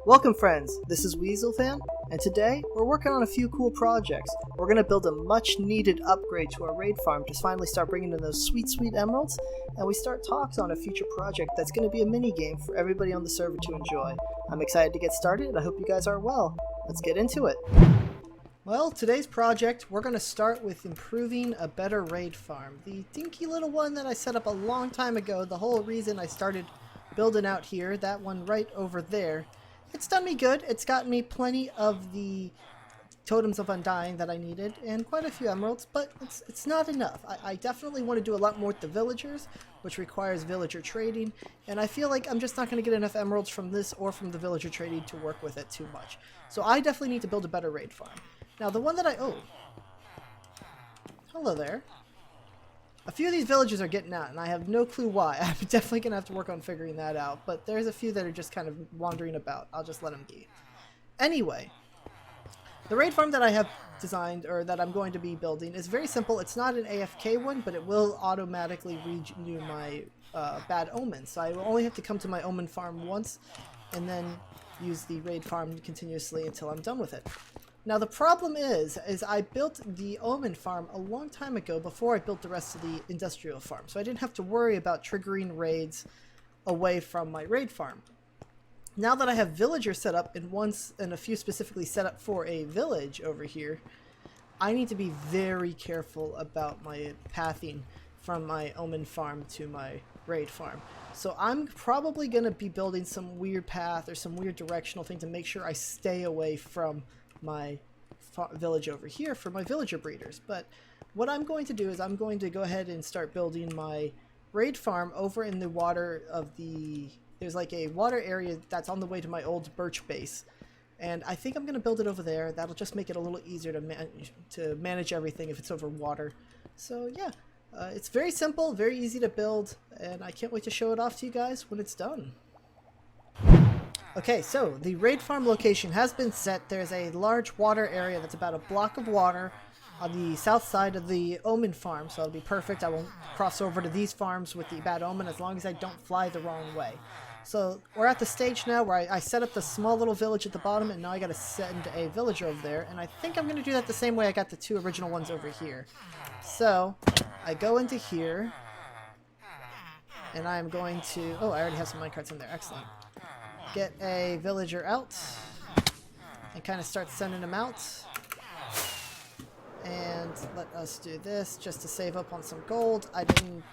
Welcome friends, this is Weaselfan, and today we're working on a few cool projects. We're going to build a much needed upgrade to our raid farm to finally start bringing in those sweet emeralds, and we start talks on a future project that's going to be a mini game for everybody on the server to enjoy. I'm excited to get started and I hope you guys are well. Let's get into it. Well, today's project, we're going to start with improving a better raid farm. The dinky little one that I set up a long time ago, the whole reason I started building out here, that one right over there, it's done me good. It's gotten me plenty of the totems of undying that I needed and quite a few emeralds, but it's not enough. I definitely want to do a lot more with the villagers, which requires villager trading, and I feel like I'm just not going to get enough emeralds from this or from the villager trading to work with it too much. So I definitely need to build a better raid farm. Now the one that hello there. A few of these villages are getting out, and I have no clue why. I'm definitely going to have to work on figuring that out, but there's a few that are just kind of wandering about. I'll just let them be. Anyway, the raid farm that I have designed, or that I'm going to be building, is very simple. It's not an AFK one, but it will automatically renew my bad omens. So I will only have to come to my omen farm once, and then use the raid farm continuously until I'm done with it. Now the problem is I built the omen farm a long time ago before I built the rest of the industrial farm, so I didn't have to worry about triggering raids away from my raid farm. Now that I have villagers set up, and a few specifically set up for a village over here, I need to be very careful about my pathing from my omen farm to my raid farm. So I'm probably going to be building some weird path or some weird directional thing to make sure I stay away from my village over here for my villager breeders. But what I'm going to do is I'm going to go ahead and start building my raid farm over in the water of there's like a water area that's on the way to my old birch base, and I think I'm going to build it over there. That'll just make it a little easier to manage everything if it's over water. So yeah, it's very simple, very easy to build, and I can't wait to show it off to you guys when it's done. Okay, so the raid farm location has been set. There's a large water area that's about a block of water on the south side of the omen farm, so it'll be perfect. I won't cross over to these farms with the bad omen as long as I don't fly the wrong way. So we're at the stage now where I set up the small little village at the bottom, and now I gotta send a villager over there, and I think I'm gonna do that the same way I got the two original ones over here. So I go into here, and I'm going to, I already have some minecarts in there, excellent. Get a villager out and kind of start sending them out, and let us do this just to save up on some gold. I didn't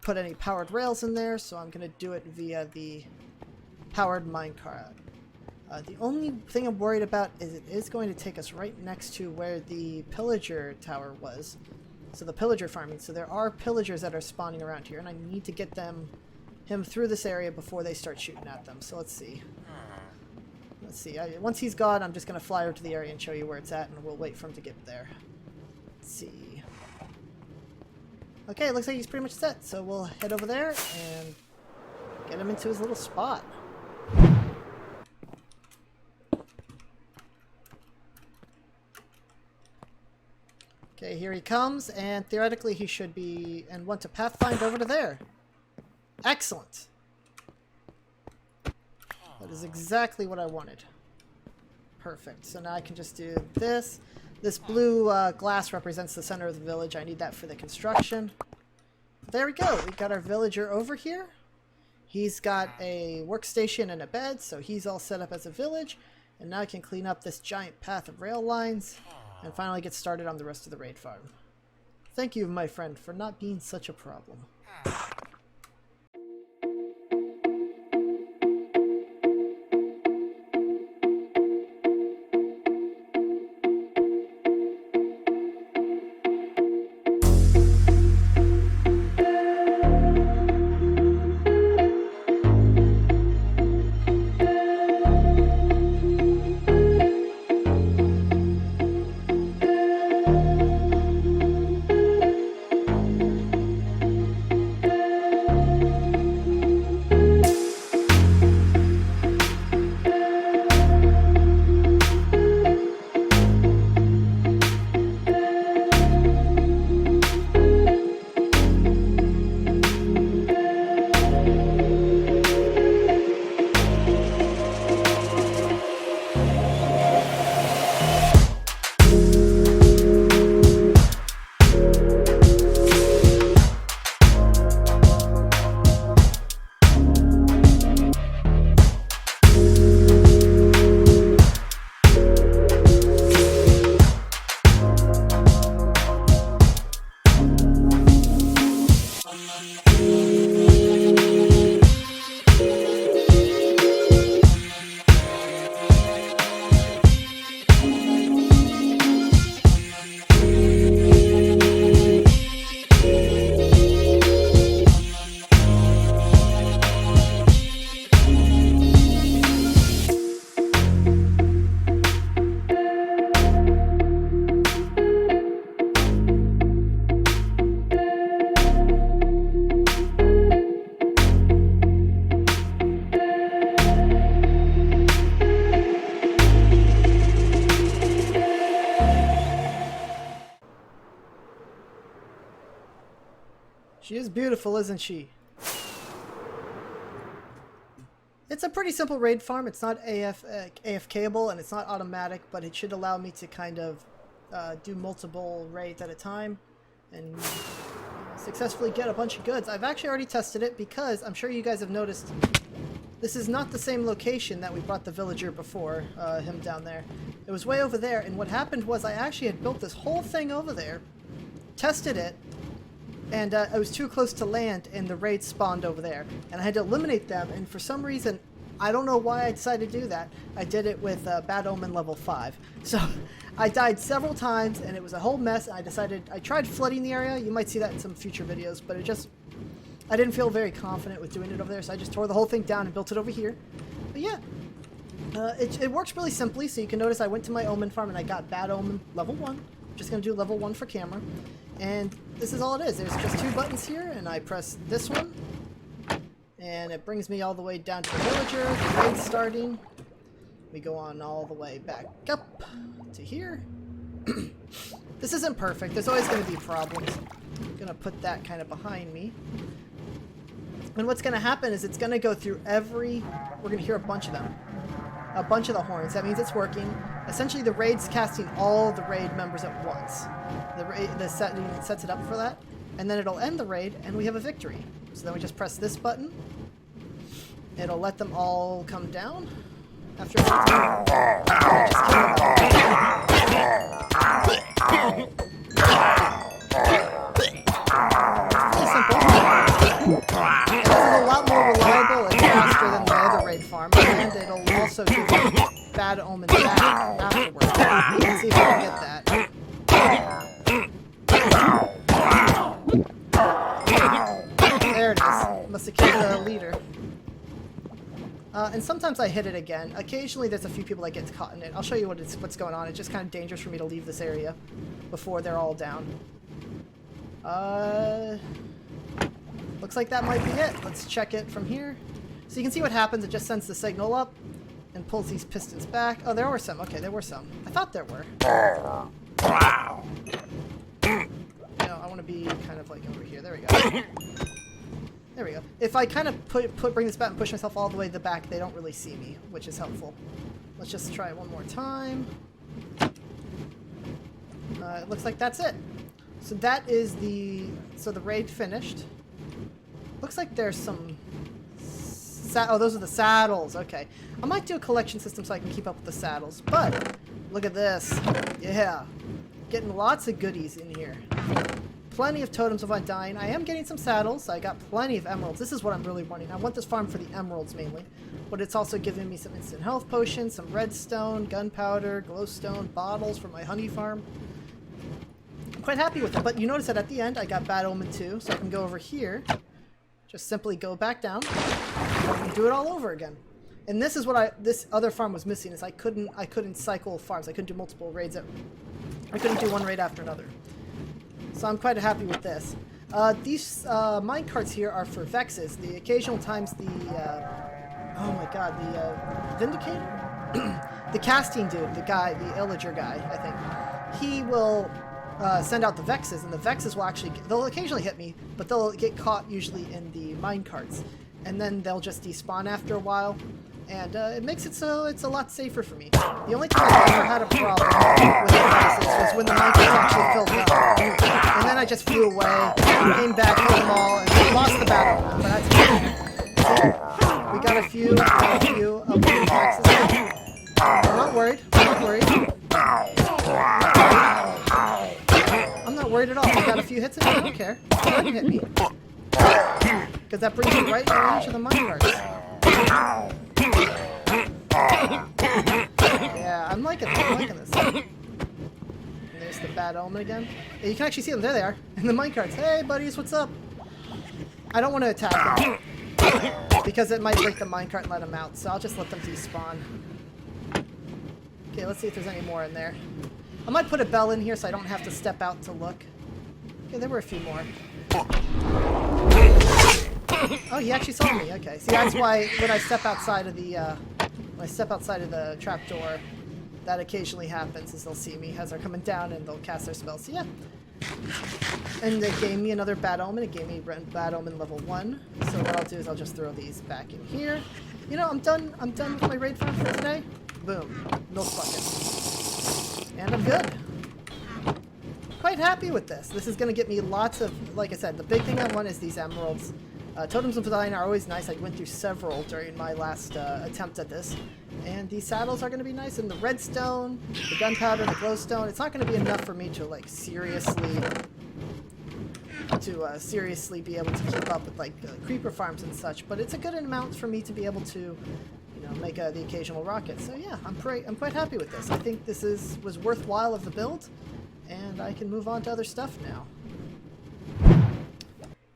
put any powered rails in there, so I'm going to do it via the powered minecart. The only thing I'm worried about is it is going to take us right next to where the pillager tower was, so the pillager farming. So there are pillagers that are spawning around here, and I need to get him through this area before they start shooting at them. So let's see. Once he's gone, I'm just going to fly over to the area and show you where it's at, and we'll wait for him to get there. Let's see. Okay, it looks like he's pretty much set, so we'll head over there and get him into his little spot. Okay, here he comes, and theoretically he should be, and want to pathfind over to there. Excellent. That is exactly what I wanted. Perfect. So now I can just do this. This blue glass represents the center of the village. I need that for the construction. There we go. We got our villager over here. He's got a workstation and a bed, so he's all set up as a village. And now I can clean up this giant path of rail lines and finally get started on the rest of the raid farm. Thank you, my friend, for not being such a problem. beautiful, isn't she? It's a pretty simple raid farm. It's not AFKable and it's not automatic, but it should allow me to kind of do multiple raids at a time and successfully get a bunch of goods. I've actually already tested it because I'm sure you guys have noticed this is not the same location that we brought the villager before, him down there. It was way over there, and what happened was I actually had built this whole thing over there, tested it, and I was too close to land and the raids spawned over there. And I had to eliminate them, and for some reason, I don't know why I decided to do that. I did it with Bad Omen level 5. So I died several times and it was a whole mess. I tried flooding the area. You might see that in some future videos, but I didn't feel very confident with doing it over there. So I just tore the whole thing down and built it over here. But yeah, it works really simply. So you can notice I went to my Omen farm and I got Bad Omen level 1. I'm just going to do level 1 for camera. And this is all it is. There's just 2 buttons here, and I press this one, and it brings me all the way down to the villager. The raid's starting. We go on all the way back up to here. This isn't perfect. There's always going to be problems. I'm going to put that kind of behind me. And what's going to happen is it's going to go through we're going to hear a bunch of them. A bunch of the horns. That means it's working. Essentially, the raid's casting all the raid members at once. The setting sets it up for that, and then it'll end the raid, and we have a victory. So then we just press this button. It'll let them all come down. After pretty simple. This is a lot more reliable and faster than the other raid farm, and it'll also give you Bad Omen back afterwards. Let's see if I can get that. There it is. Must have killed the leader. And sometimes I hit it again. Occasionally there's a few people that get caught in it. I'll show you what's going on. It's just kind of dangerous for me to leave this area before they're all down. Looks like that might be it. Let's check it from here. So you can see what happens. It just sends the signal up and pulls these pistons back. Oh, there were some. Okay, there were some. I thought there were. No, I want to be kind of like over here. There we go. There we go. If I kind of bring this back and push myself all the way to the back, they don't really see me, which is helpful. Let's just try it one more time. It looks like that's it. So that is the raid finished. Looks like there's some oh, those are the saddles. Okay. I might do a collection system so I can keep up with the saddles. But look at this. Yeah. Getting lots of goodies in here. Plenty of totems of undying. I am getting some saddles. I got plenty of emeralds. This is what I'm really wanting. I want this farm for the emeralds mainly. But it's also giving me some instant health potions, some redstone, gunpowder, glowstone, bottles for my honey farm. I'm quite happy with it. But you notice that at the end I got Bad Omen 2. So I can go over here. Just simply go back down and do it all over again. And this is what this other farm was missing, is I couldn't cycle farms. I couldn't do multiple raids. I couldn't do one raid after another. So I'm quite happy with this. These minecarts here are for Vexes. The occasional times the oh my god, the Vindicator? The casting dude, the guy, the Illager guy, I think. He will send out the Vexes, and the Vexes will actually, they'll occasionally hit me, but they'll get caught usually in the minecarts. And then they'll just despawn after a while, and it makes it so it's a lot safer for me. The only time I ever had a problem with the Vexes was when the minecarts actually filled up. And then I just flew away, came back, killed them all, and lost the battle. But that's okay. See? We got a few of the Vexes. I'm not worried. I'm not worried. I'm not worried at all. I got a few hits in it. I don't care. They can hit me. Because that brings me right in range of the minecarts. Yeah, I'm liking this. I'm liking this. And there's the Bad Omen again. Yeah, you can actually see them. There they are. In the minecarts. Hey, buddies, what's up? I don't want to attack them. Because it might break the minecart and let them out. So I'll just let them despawn. Okay, let's see if there's any more in there. I might put a bell in here so I don't have to step out to look. Okay, there were a few more. Oh, he actually saw me. Okay, see, that's why when I step outside of the trapdoor, that occasionally happens, is they'll see me as they're coming down and they'll cast their spells. So yeah, And it gave me another Bad Omen. It gave me Bad Omen level 1. So what I'll do is I'll just throw these back in here. You know, I'm done with my raid farm for today. Boom. Milk bucket. And I'm good. Quite happy with this. This is going to get me lots of, like I said, the big thing I want is these emeralds. Totems of Thine are always nice. I went through several during my last attempt at this. And these saddles are going to be nice. And the redstone, the gunpowder, the glowstone, it's not going to be enough for me to, like, seriously be able to keep up with, like, creeper farms and such. But it's a good amount for me to be able to, you know, make the occasional rocket. So yeah, I'm quite happy with this. I think this was worthwhile of the build. And I can move on to other stuff now.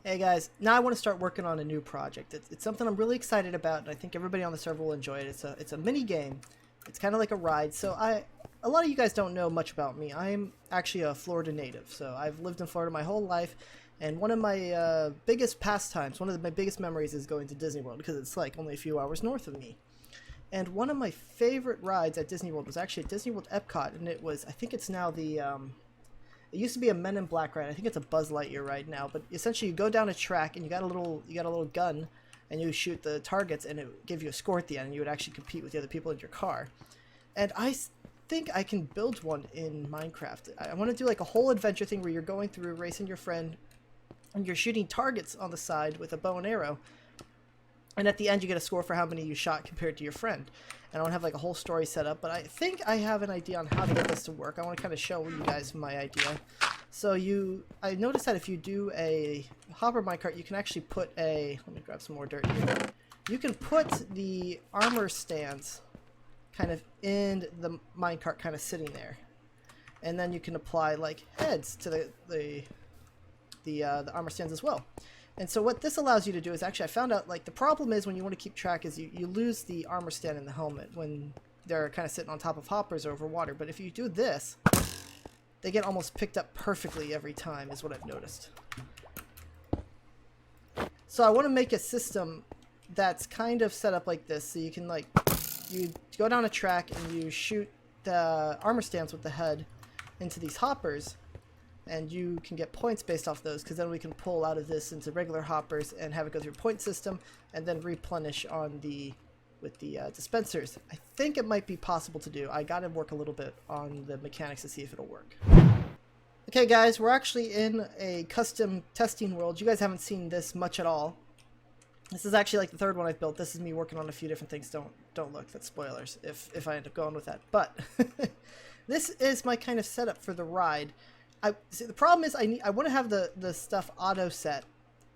Hey guys, now I want to start working on a new project. It's something I'm really excited about, and I think everybody on the server will enjoy it. It's a mini game. It's kind of like a ride. So a lot of you guys don't know much about me. I'm actually a Florida native, so I've lived in Florida my whole life. And one of my biggest pastimes, my biggest memories is going to Disney World, because it's like only a few hours north of me. And one of my favorite rides at Disney World was actually at Disney World Epcot, and I think it's now the it used to be a Men in Black ride. I think it's a Buzz Lightyear ride now. But essentially, you go down a track and you got a little gun, and you shoot the targets, and it would give you a score at the end. And you would actually compete with the other people in your car. And I think I can build one in Minecraft. I want to do like a whole adventure thing where you're going through racing your friend, and you're shooting targets on the side with a bow and arrow. And at the end, you get a score for how many you shot compared to your friend. And I want to have like a whole story set up, but I think I have an idea on how to get this to work. I want to kind of show you guys my idea. So I noticed that if you do a hopper minecart, you can actually put let me grab some more dirt here. You can put the armor stands kind of in the minecart, kind of sitting there. And then you can apply like heads to the armor stands as well. And so what this allows you to do is actually, I found out, like, the problem is when you want to keep track is you lose the armor stand and the helmet when they're kind of sitting on top of hoppers over water. But if you do this, they get almost picked up perfectly every time, is what I've noticed. So I want to make a system that's kind of set up like this. So you can, like, you go down a track and you shoot the armor stands with the head into these hoppers. And you can get points based off those, because then we can pull out of this into regular hoppers and have it go through a point system and then replenish with the dispensers. I think it might be possible to do. I got to work a little bit on the mechanics to see if it'll work. Okay guys, we're actually in a custom testing world. You guys haven't seen this much at all. This is actually like the third one I've built. This is me working on a few different things. Don't look, that's spoilers if I end up going with that. But this is my kind of setup for the ride. See, the problem is I want to have the stuff auto set,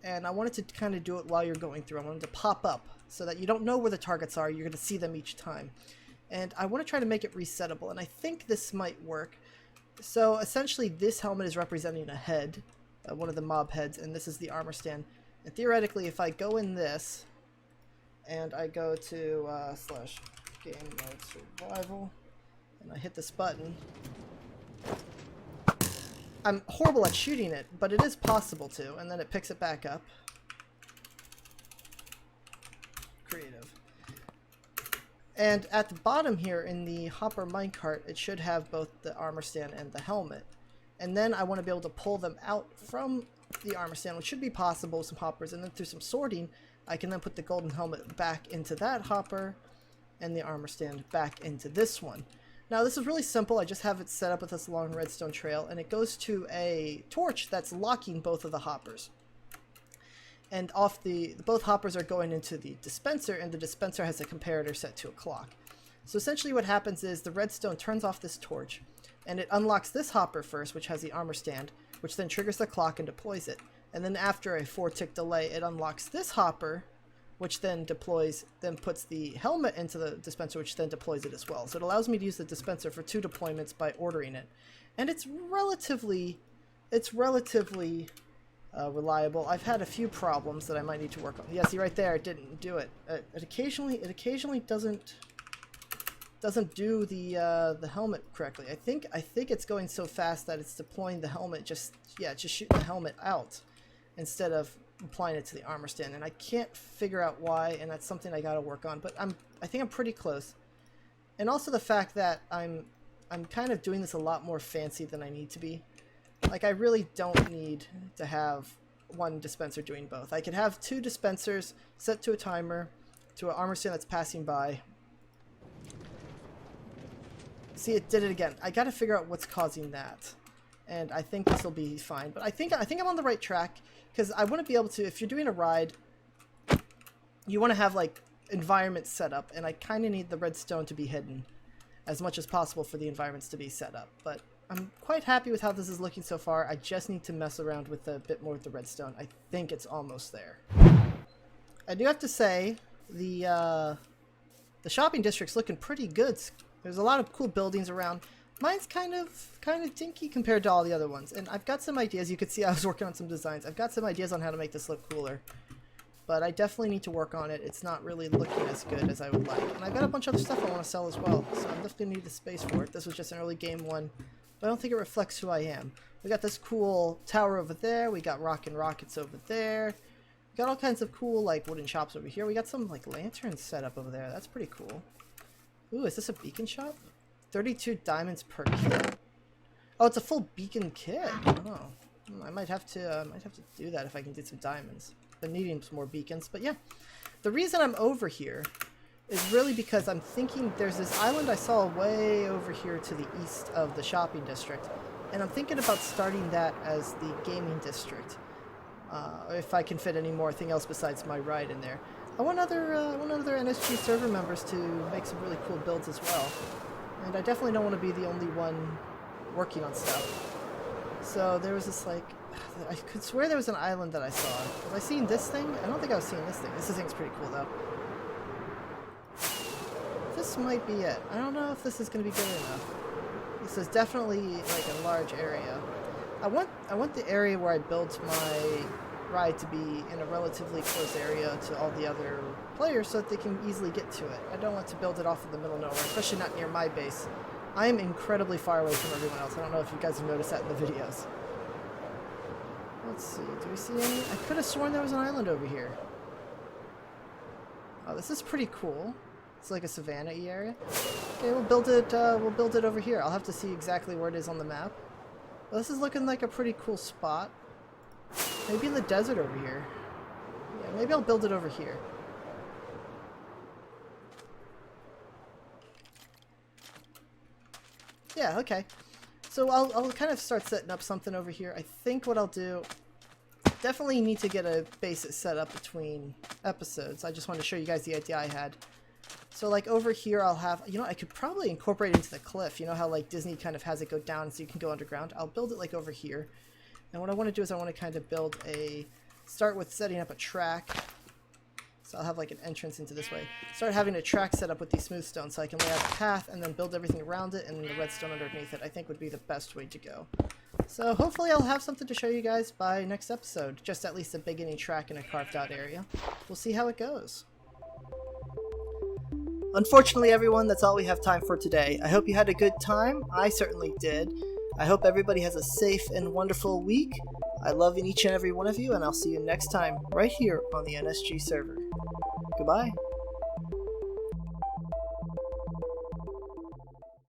and I wanted to kind of do it while you're going through. I wanted to pop up so that you don't know where the targets are. You're going to see them each time. And I want to try to make it resettable, and I think this might work. So essentially this helmet is representing a head, one of the mob heads, and this is the armor stand. And theoretically, if I go in this, and I go to / game mode survival, and I hit this button, I'm horrible at shooting it, but it is possible to, and then it picks it back up. Creative. And at the bottom here in the hopper minecart, it should have both the armor stand and the helmet. And then I want to be able to pull them out from the armor stand, which should be possible with some hoppers, and then through some sorting, I can then put the golden helmet back into that hopper, and the armor stand back into this one. Now this is really simple. I just have it set up with this long redstone trail, and it goes to a torch that's locking both of the hoppers. And off both hoppers are going into the dispenser, and the dispenser has a comparator set to a clock. So essentially what happens is the redstone turns off this torch, and it unlocks this hopper first, which has the armor stand, which then triggers the clock and deploys it. And then after a 4-tick delay, it unlocks this hopper, which then puts the helmet into the dispenser, which then deploys it as well. So it allows me to use the dispenser for 2 deployments by ordering it. And it's relatively reliable. I've had a few problems that I might need to work on. Yeah, see right there, it didn't do it. It occasionally doesn't do the helmet correctly. I think it's going so fast that it's deploying the helmet, just shooting the helmet out instead of applying it to the armor stand, and I can't figure out why, and that's something I gotta work on, but I think I'm pretty close. And also the fact that I'm kind of doing this a lot more fancy than I need to be. Like, I really don't need to have one dispenser doing both. I could have 2 dispensers set to a timer to an armor stand that's passing by. See, it did it again. I gotta figure out what's causing that. And I think this will be fine. But I think I'm on the right track, because I want to be able to, if you're doing a ride, you want to have, like, environments set up, and I kind of need the redstone to be hidden as much as possible for the environments to be set up. But I'm quite happy with how this is looking so far. I just need to mess around with a bit more with the redstone. I think it's almost there. I do have to say, the shopping district's looking pretty good. There's a lot of cool buildings around. Mine's kind of dinky compared to all the other ones, and I've got some ideas. You could see I was working on some designs. I've got some ideas on how to make this look cooler, but I definitely need to work on it. It's not really looking as good as I would like, and I've got a bunch of other stuff I want to sell as well, so I'm definitely need the space for it. This was just an early game one, but I don't think it reflects who I am. We got this cool tower over there. We got rockin' rockets over there. We got all kinds of cool, like, wooden shops over here. We got some, like, lanterns set up over there. That's pretty cool. Ooh, is this a beacon shop? 32 diamonds per kit. Oh, it's a full beacon kit. Oh, I might have to do that if I can get some diamonds. Been needing some more beacons, but yeah. The reason I'm over here is really because I'm thinking there's this island I saw way over here to the east of the shopping district, and I'm thinking about starting that as the gaming district. If I can fit any more thing else besides my ride in there. I want other NSG server members to make some really cool builds as well. And I definitely don't want to be the only one working on stuff. So there was this, like, I could swear there was an island that I saw. Was I seeing this thing? I don't think I was seeing this thing. This thing's pretty cool though. This might be it. I don't know if this is going to be good enough. This is definitely like a large area. I want the area where I built my ride to be in a relatively close area to all the other players so that they can easily get to it. I don't want to build it off in the middle of nowhere, especially not near my base. I am incredibly far away from everyone else. I don't know if you guys have noticed that in the videos. Let's see, do we see any? I could have sworn there was an island over here. Oh, this is pretty cool. It's like a savanna-y area. Okay, we'll build it over here. I'll have to see exactly where it is on the map. Well, this is looking like a pretty cool spot. Maybe in the desert over here. Yeah, maybe I'll build it over here. Yeah, okay. So I'll kind of start setting up something over here. I think what I'll do, definitely need to get a base set up between episodes. I just wanted to show you guys the idea I had. So like over here I'll have, you know, I could probably incorporate it into the cliff. You know how like Disney kind of has it go down so you can go underground? I'll build it like over here. And what I want to do is I want to kind of build start with setting up a track. So I'll have like an entrance into this way. Start having a track set up with these smooth stones so I can lay out a path and then build everything around it, and then the redstone underneath it I think would be the best way to go. So hopefully I'll have something to show you guys by next episode. Just at least a beginning track in a carved out area. We'll see how it goes. Unfortunately, everyone, that's all we have time for today. I hope you had a good time. I certainly did. I hope everybody has a safe and wonderful week. I love each and every one of you, and I'll see you next time right here on the NSG server. Goodbye.